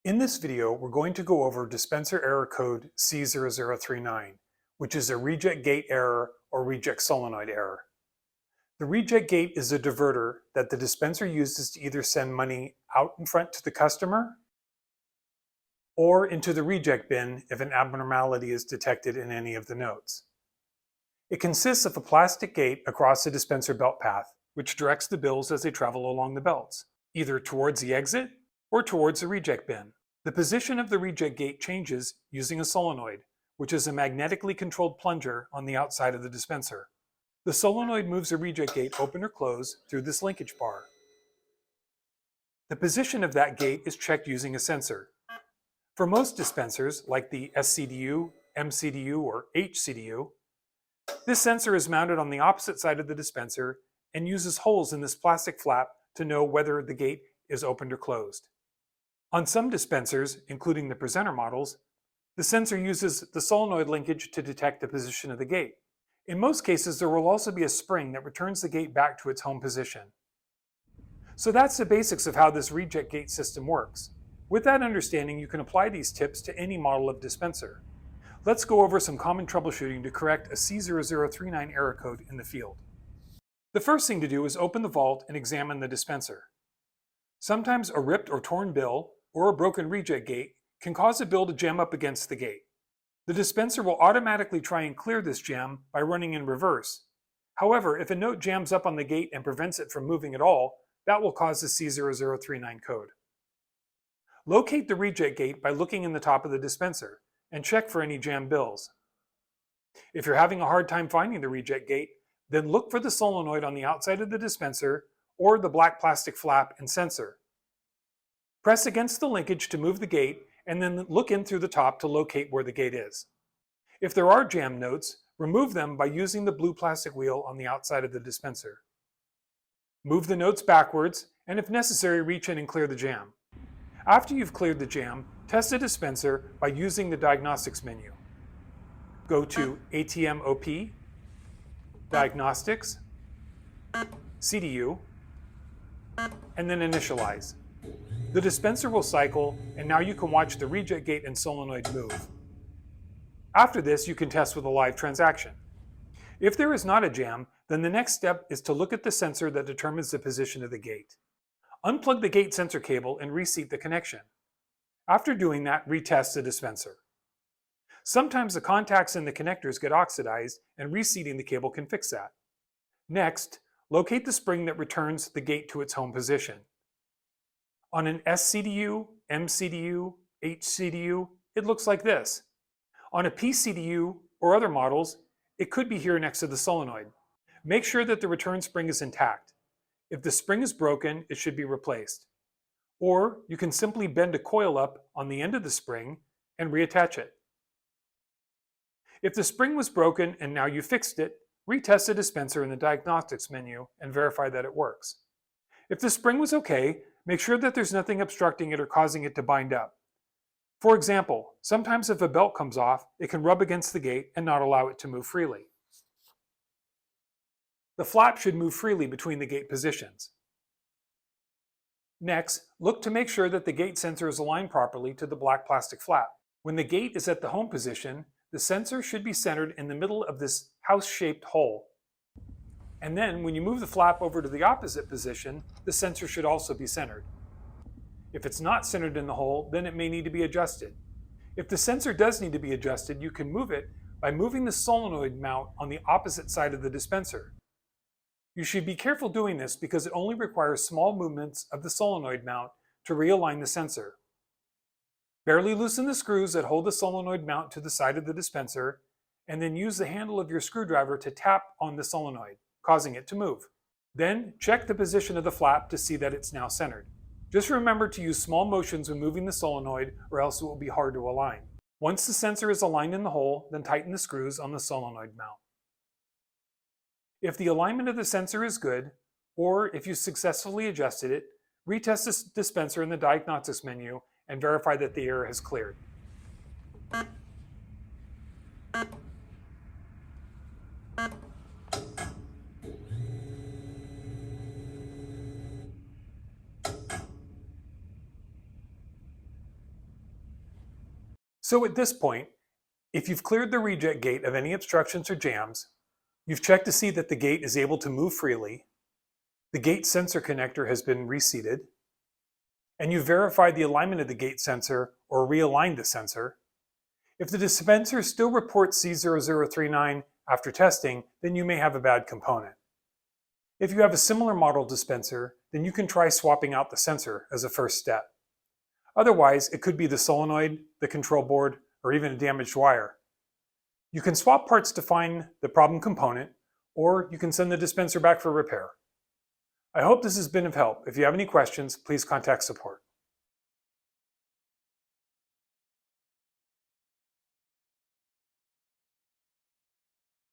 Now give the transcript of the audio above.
In this video, we're going to go over dispenser error code C0039, which is a reject gate error or reject solenoid error. The reject gate is a diverter that the dispenser uses to either send money out in front to the customer or into the reject bin if an abnormality is detected in any of the nodes. It consists of a plastic gate across the dispenser belt path, which directs the bills as they travel along the belts, either towards the exit or towards the reject bin. The position of the reject gate changes using a solenoid, which is a magnetically controlled plunger on the outside of the dispenser. The solenoid moves the reject gate open or close through this linkage bar. The position of that gate is checked using a sensor. For most dispensers, like the SCDU, MCDU, or HCDU, this sensor is mounted on the opposite side of the dispenser and uses holes in this plastic flap to know whether the gate is opened or closed. On some dispensers, including the presenter models, the sensor uses the solenoid linkage to detect the position of the gate. In most cases, there will also be a spring that returns the gate back to its home position. So that's the basics of how this reject gate system works. With that understanding, you can apply these tips to any model of dispenser. Let's go over some common troubleshooting to correct a C0039 error code in the field. The first thing to do is open the vault and examine the dispenser. Sometimes a ripped or torn bill or a broken reject gate can cause a bill to jam up against the gate. The dispenser will automatically try and clear this jam by running in reverse. However, if a note jams up on the gate and prevents it from moving at all, that will cause the C0039 code. Locate the reject gate by looking in the top of the dispenser and check for any jammed bills. If you're having a hard time finding the reject gate, then look for the solenoid on the outside of the dispenser or the black plastic flap and sensor. Press against the linkage to move the gate and then look in through the top to locate where the gate is. If there are jammed notes, remove them by using the blue plastic wheel on the outside of the dispenser. Move the notes backwards and if necessary, reach in and clear the jam. After you've cleared the jam, test the dispenser by using the diagnostics menu. Go to ATM OP, Diagnostics, CDU, and then initialize. The dispenser will cycle, and now you can watch the reject gate and solenoid move. After this, you can test with a live transaction. If there is not a jam, then the next step is to look at the sensor that determines the position of the gate. Unplug the gate sensor cable and reseat the connection. After doing that, retest the dispenser. Sometimes the contacts in the connectors get oxidized, and reseating the cable can fix that. Next, locate the spring that returns the gate to its home position. On an SCDU, MCDU, HCDU, it looks like this. On a PCDU or other models, it could be here next to the solenoid. Make sure that the return spring is intact. If the spring is broken, it should be replaced. Or you can simply bend a coil up on the end of the spring and reattach it. If the spring was broken and now you fixed it, retest the dispenser in the diagnostics menu and verify that it works. If the spring was okay, make sure that there's nothing obstructing it or causing it to bind up. For example, sometimes if a belt comes off, it can rub against the gate and not allow it to move freely. The flap should move freely between the gate positions. Next, look to make sure that the gate sensor is aligned properly to the black plastic flap. When the gate is at the home position, the sensor should be centered in the middle of this house-shaped hole. And then when you move the flap over to the opposite position, the sensor should also be centered. If it's not centered in the hole, then it may need to be adjusted. If the sensor does need to be adjusted, you can move it by moving the solenoid mount on the opposite side of the dispenser. You should be careful doing this because it only requires small movements of the solenoid mount to realign the sensor. Barely loosen the screws that hold the solenoid mount to the side of the dispenser, and then use the handle of your screwdriver to tap on the solenoid, causing it to move. Then check the position of the flap to see that it's now centered. Just remember to use small motions when moving the solenoid or else it will be hard to align. Once the sensor is aligned in the hole, then tighten the screws on the solenoid mount. If the alignment of the sensor is good, or if you successfully adjusted it, retest the dispenser in the diagnostics menu and verify that the error has cleared. So at this point, if you've cleared the reject gate of any obstructions or jams, you've checked to see that the gate is able to move freely, the gate sensor connector has been reseated, and you've verified the alignment of the gate sensor or realigned the sensor, if the dispenser still reports C0039 after testing, then you may have a bad component. If you have a similar model dispenser, then you can try swapping out the sensor as a first step. Otherwise, it could be the solenoid, the control board, or even a damaged wire. You can swap parts to find the problem component, or you can send the dispenser back for repair. I hope this has been of help. If you have any questions, please contact support.